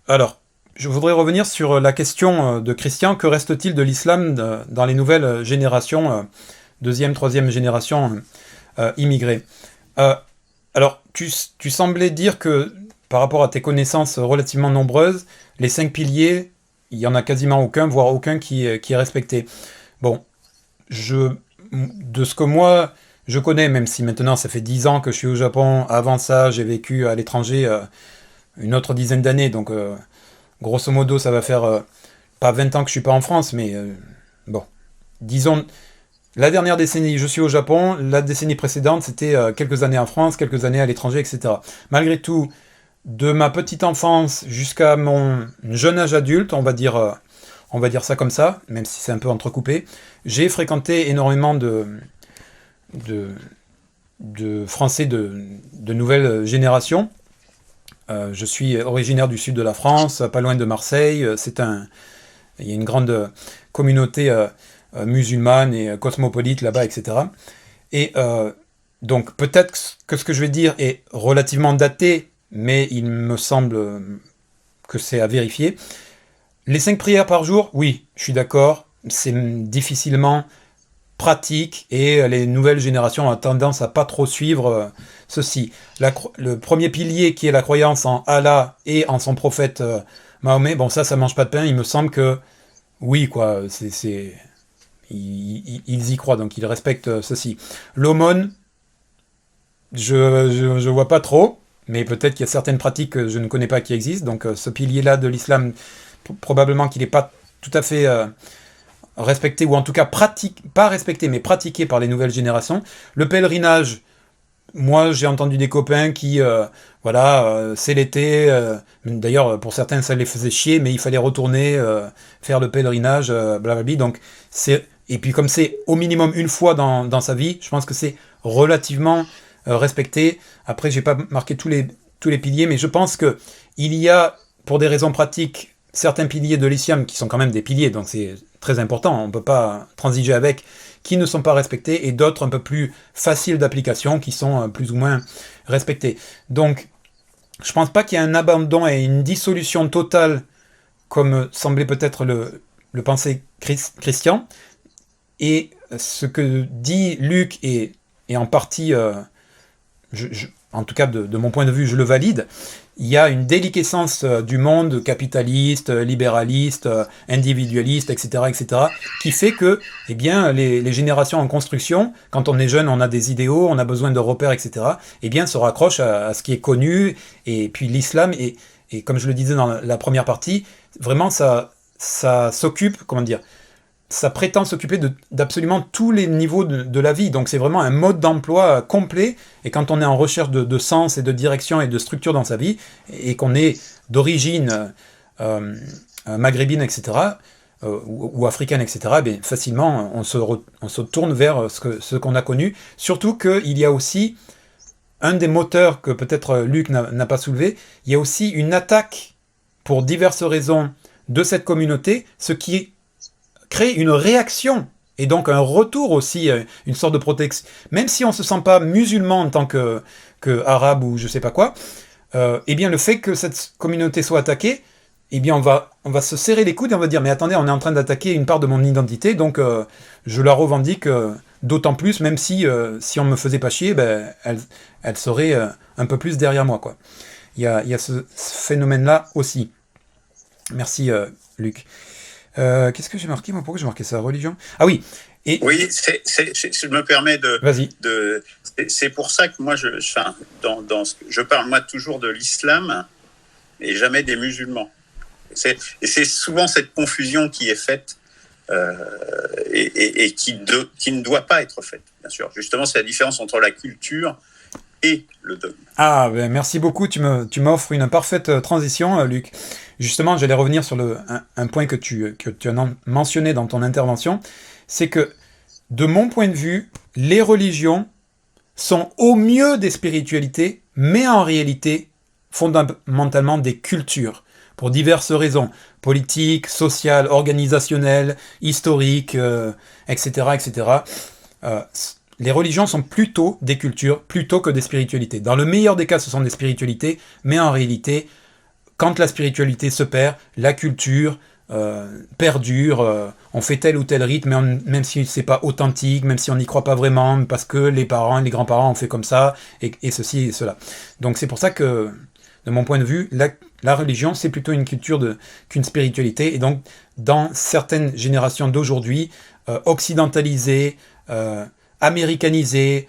Alors, je voudrais revenir sur la question de Christian. Que reste-t-il de l'islam dans les nouvelles générations, deuxième, troisième génération immigrées? Alors, tu semblais dire que, par rapport à tes connaissances relativement nombreuses, les 5 piliers, il n'y en a quasiment aucun, voire aucun qui est respecté. Bon, de ce que moi je connais, même si maintenant ça fait 10 ans que je suis au Japon, avant ça j'ai vécu à l'étranger une autre dizaine d'années, donc grosso modo ça va faire pas 20 ans que je suis pas en France, mais bon, disons, la dernière décennie je suis au Japon, la décennie précédente c'était quelques années en France, quelques années à l'étranger, etc. Malgré tout, de ma petite enfance jusqu'à mon jeune âge adulte, on va dire on va dire ça comme ça, même si c'est un peu entrecoupé. J'ai fréquenté énormément de Français de nouvelle génération. Je suis originaire du sud de la France, pas loin de Marseille. Il y a une grande communauté musulmane et cosmopolite là-bas, etc. Et donc peut-être que ce que je vais dire est relativement daté, mais il me semble que c'est à vérifier. Les 5 prières par jour, oui, je suis d'accord, c'est difficilement pratique et les nouvelles générations ont tendance à pas trop suivre ceci. Le premier pilier qui est la croyance en Allah et en son prophète Mahomet, bon ça mange pas de pain, il me semble que oui quoi, ils y croient, donc ils respectent ceci. L'aumône, je vois pas trop, mais peut-être qu'il y a certaines pratiques que je ne connais pas qui existent, donc ce pilier-là de l'islam, probablement qu'il n'est pas tout à fait respecté, ou en tout cas pas respecté, mais pratiqué par les nouvelles générations. Le pèlerinage, moi j'ai entendu des copains qui, c'est l'été, d'ailleurs pour certains ça les faisait chier, mais il fallait retourner faire le pèlerinage, blablabla, donc et puis comme c'est au minimum une fois dans sa vie, je pense que c'est relativement respecté. Après j'ai pas marqué tous les piliers, mais je pense que il y a, pour des raisons pratiques, certains piliers de l'islam qui sont quand même des piliers, donc c'est très important, on ne peut pas transiger avec, qui ne sont pas respectés, et d'autres un peu plus faciles d'application, qui sont plus ou moins respectés. Donc, je ne pense pas qu'il y ait un abandon et une dissolution totale, comme semblait peut-être le penser Christian, et ce que dit Luc est en partie, en tout cas de mon point de vue, je le valide. Il y a une déliquescence du monde capitaliste, libéraliste, individualiste, etc., qui fait que, eh bien, les générations en construction, quand on est jeune, on a des idéaux, on a besoin de repères, etc., eh bien, se raccrochent à ce qui est connu, et puis l'islam, et comme je le disais dans la première partie, vraiment, ça s'occupe, comment dire, ça prétend s'occuper d'absolument tous les niveaux de la vie. Donc c'est vraiment un mode d'emploi complet. Et quand on est en recherche de sens et de direction et de structure dans sa vie, et qu'on est d'origine maghrébine, etc., ou africaine, etc., bien, facilement, on se tourne vers ce qu'on a connu. Surtout qu'il y a aussi un des moteurs que peut-être Luc n'a pas soulevé, il y a aussi une attaque pour diverses raisons de cette communauté, ce qui crée une réaction et donc un retour aussi, une sorte de protection. Même si on ne se sent pas musulman en tant que arabe ou je sais pas quoi, eh bien le fait que cette communauté soit attaquée, eh bien on va se serrer les coudes et on va dire mais attendez, on est en train d'attaquer une part de mon identité, donc je la revendique d'autant plus, même si on me faisait pas chier, ben, elle serait un peu plus derrière moi, quoi. Il y a ce phénomène-là aussi. Merci Luc. Qu'est-ce que j'ai marqué, moi? Pourquoi j'ai marqué ça? Religion? Ah oui. Oui, je me permets Vas-y. C'est pour ça que moi, je parle moi toujours de l'islam et jamais des musulmans. Et c'est souvent cette confusion qui est faite et qui ne doit pas être faite, bien sûr. Justement, c'est la différence entre la culture et le dogme. Ah, ben merci beaucoup, tu m'offres une parfaite transition, Luc. Justement, j'allais revenir sur un point que tu as mentionné dans ton intervention, c'est que, de mon point de vue, les religions sont au mieux des spiritualités, mais en réalité, fondamentalement des cultures, pour diverses raisons, politiques, sociales, organisationnelles, historiques, etc., etc. Les religions sont plutôt des cultures, plutôt que des spiritualités. Dans le meilleur des cas, ce sont des spiritualités, mais en réalité, quand la spiritualité se perd, la culture perdure, on fait tel ou tel rite, même si c'est pas authentique, même si on n'y croit pas vraiment, parce que les parents, les grands-parents ont fait comme ça, et ceci et cela. Donc c'est pour ça que, de mon point de vue, la religion, c'est plutôt une culture qu'une spiritualité, et donc, dans certaines générations d'aujourd'hui, occidentalisées, américanisé,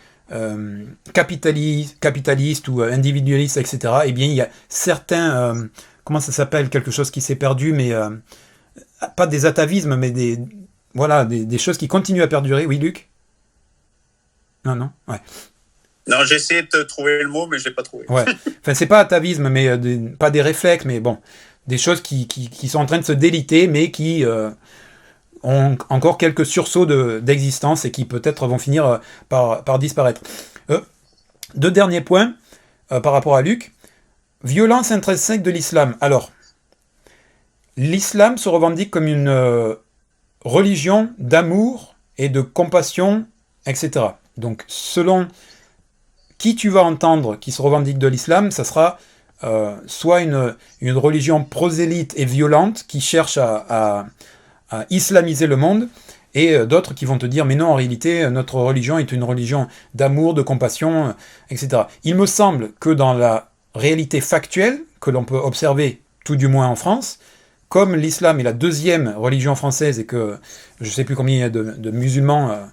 capitaliste ou individualiste, etc., eh bien, il y a certains, comment ça s'appelle, quelque chose qui s'est perdu, mais pas des atavismes, mais des choses qui continuent à perdurer. Oui, Luc? Non, ouais. Non, j'ai essayé de trouver le mot, mais je l'ai pas trouvé. Ouais. Enfin, c'est pas atavisme, mais pas des réflexes, mais bon. des choses qui sont en train de se déliter, mais qui ont encore quelques sursauts d'existence et qui peut-être vont finir par disparaître. Deux derniers points par rapport à Luc. Violence intrinsèque de l'islam. Alors, l'islam se revendique comme une religion d'amour et de compassion, etc. Donc, selon qui tu vas entendre qui se revendique de l'islam, ça sera soit une religion prosélyte et violente qui cherche à islamiser le monde, et d'autres qui vont te dire mais non, en réalité notre religion est une religion d'amour, de compassion, etc. Il me semble que dans la réalité factuelle que l'on peut observer, tout du moins en France, comme l'islam est la deuxième religion française et que je ne sais plus combien il y a de musulmans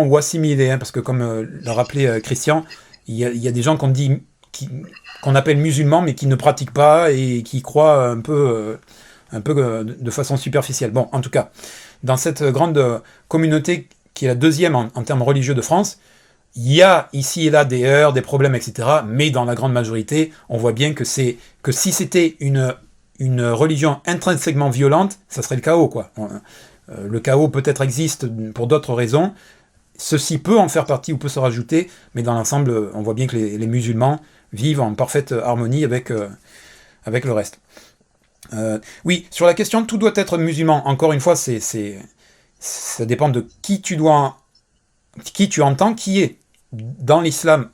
ou assimilés, hein, parce que comme l'a rappelé Christian, il y a des gens qu'on appelle musulmans mais qui ne pratiquent pas et qui croient un peu de façon superficielle. Bon, en tout cas, dans cette grande communauté qui est la deuxième en termes religieux de France, il y a ici et là des heurts, des problèmes, etc. Mais dans la grande majorité, on voit bien que si c'était une religion intrinsèquement violente, ça serait le chaos, quoi. Le chaos peut-être existe pour d'autres raisons. Ceci peut en faire partie ou peut se rajouter, mais dans l'ensemble, on voit bien que les musulmans vivent en parfaite harmonie avec le reste. Oui, sur la question, tout doit être musulman. Encore une fois, ça dépend de qui tu entends, qui est dans l'islam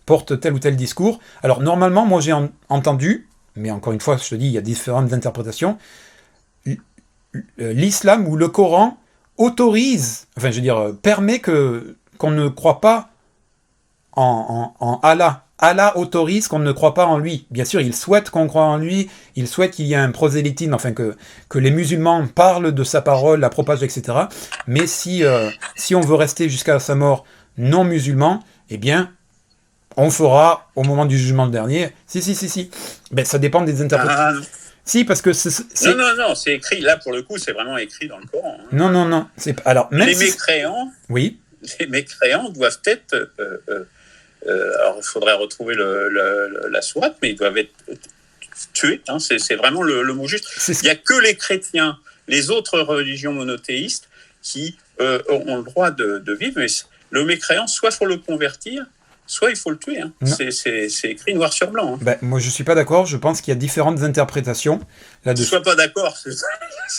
porte tel ou tel discours. Alors normalement, moi j'ai entendu, mais encore une fois, je te dis, il y a différentes interprétations. L'islam ou le Coran autorise, enfin je veux dire, permet qu'on ne croit pas en Allah. Allah autorise qu'on ne croit pas en lui. Bien sûr, il souhaite qu'on croie en lui, il souhaite qu'il y ait un prosélytisme, enfin que les musulmans parlent de sa parole, la propagent, etc. Mais si on veut rester jusqu'à sa mort non musulman, eh bien, on fera au moment du jugement dernier. Si. Ben, ça dépend des interprétations. Si, parce que Non, c'est écrit, là pour le coup, c'est vraiment écrit dans le Coran. Hein. Non. Alors, même mécréants, oui. Les mécréants doivent être... alors, il faudrait retrouver la sourate, mais ils doivent être tués. Hein, c'est vraiment le mot juste. Il n'y a que les chrétiens, les autres religions monothéistes qui ont le droit de vivre. Mais le mécréant, soit il faut le convertir, soit il faut le tuer. Hein. C'est écrit noir sur blanc. Hein. Ben, moi, je ne suis pas d'accord. Je pense qu'il y a différentes interprétations là-dessus. Ne sois pas d'accord.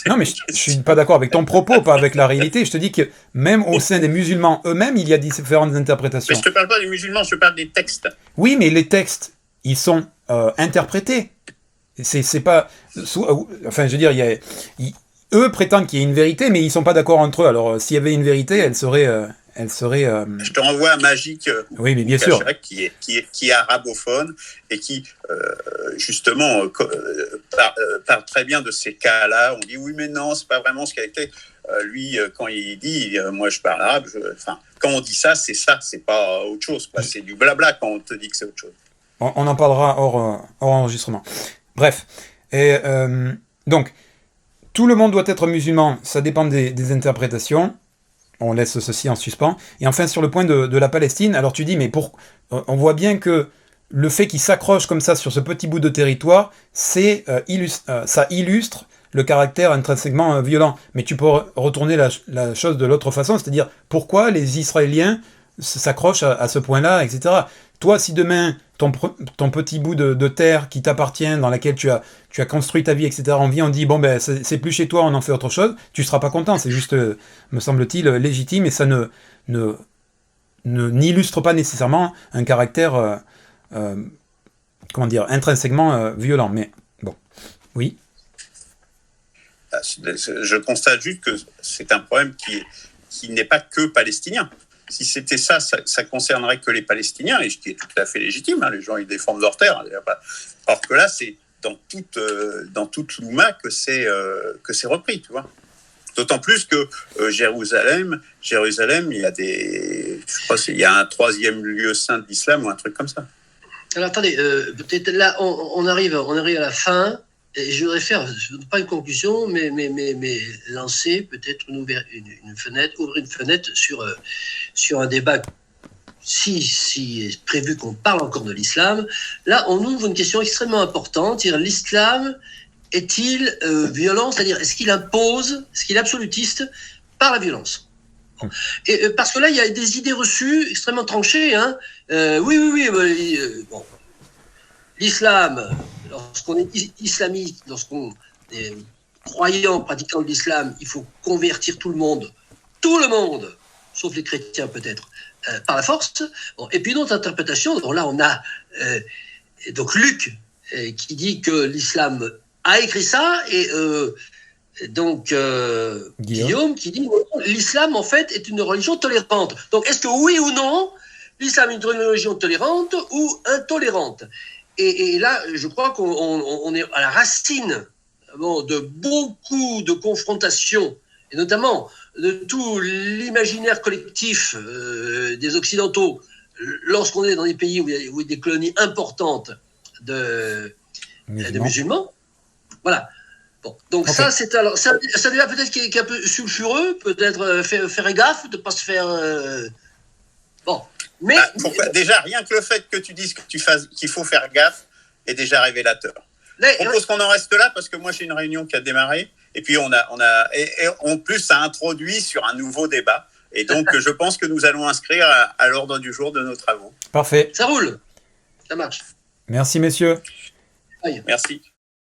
Non, mais je ne suis pas d'accord avec ton propos, pas avec la réalité. Je te dis que même au sein des musulmans eux-mêmes, il y a différentes interprétations. Mais je ne te parle pas des musulmans, je te parle des textes. Oui, mais les textes, ils sont interprétés. C'est pas... Enfin, je veux dire, eux prétendent qu'il y a une vérité, mais ils ne sont pas d'accord entre eux. Alors, s'il y avait une vérité, elle serait... Je te renvoie à Magique, oui, mais bien sûr, qui est arabophone et qui justement parle très bien de ces cas-là. On dit oui, mais non, c'est pas vraiment ce qui a été. Lui, quand il dit, moi je parle arabe. Quand on dit ça, c'est pas autre chose. Quoi. C'est du blabla quand on te dit que c'est autre chose. On en parlera hors enregistrement. Bref, et donc tout le monde doit être musulman. Ça dépend des interprétations. On laisse ceci en suspens. Et enfin, sur le point de la Palestine, alors tu dis, mais on voit bien que le fait qu'il s'accroche comme ça sur ce petit bout de territoire, ça illustre le caractère intrinsèquement violent. Mais tu peux retourner la chose de l'autre façon, c'est-à-dire pourquoi les Israéliens s'accrochent à ce point-là, etc. Toi, si demain, ton petit bout de terre qui t'appartient, dans laquelle tu as construit ta vie, etc., on vient, on dit, bon, ben, c'est plus chez toi, on en fait autre chose, tu seras pas content. C'est juste, me semble-t-il, légitime, et ça n'illustre pas nécessairement un caractère, intrinsèquement violent. Mais, bon, oui. Je constate juste que c'est un problème qui n'est pas que palestinien. Si c'était ça concernerait que les Palestiniens, et ce qui est tout à fait légitime. Hein, les gens, ils défendent leur terre. Or que là, c'est dans toute l'Oumma que c'est repris, tu vois. D'autant plus que Jérusalem, il y a je crois qu'il y a un troisième lieu saint de l'islam ou un truc comme ça. Alors attendez, peut-être là, on arrive à la fin. Et je voudrais faire, pas une conclusion, mais lancer peut-être une fenêtre, ouvrir une fenêtre sur un débat si est prévu qu'on parle encore de l'islam, là, on ouvre une question extrêmement importante. C'est-à-dire, l'islam est-il violent? C'est-à-dire, est-ce qu'il impose, est-ce qu'il est absolutiste par la violence? Et, parce que là, il y a des idées reçues extrêmement tranchées. Hein. Oui. Bon. L'islam, lorsqu'on est islamiste, lorsqu'on est croyant, pratiquant de l'islam, il faut convertir tout le monde, sauf les chrétiens peut-être, par la force. Bon, et puis une autre interprétation, donc là on a donc Luc qui dit que l'islam a écrit ça, et donc Guillaume qui dit que l'islam en fait est une religion tolérante. Donc est-ce que oui ou non, l'islam est une religion tolérante ou intolérante? Et là, je crois qu'on est à la racine de beaucoup de confrontations, et notamment de tout l'imaginaire collectif des Occidentaux, lorsqu'on est dans des pays où il y a des colonies importantes de musulmans. Voilà. Bon, donc okay. Ça déjà peut-être qui est un peu sulfureux, peut-être faire gaffe, de ne pas se faire... Bon. Mais, déjà, rien que le fait que tu dises qu'il faut faire gaffe est déjà révélateur. Je propose qu'on en reste là parce que moi j'ai une réunion qui a démarré et puis et en plus ça introduit sur un nouveau débat et donc je pense que nous allons inscrire à l'ordre du jour de nos travaux. Parfait. Ça roule, ça marche. Merci messieurs. Merci.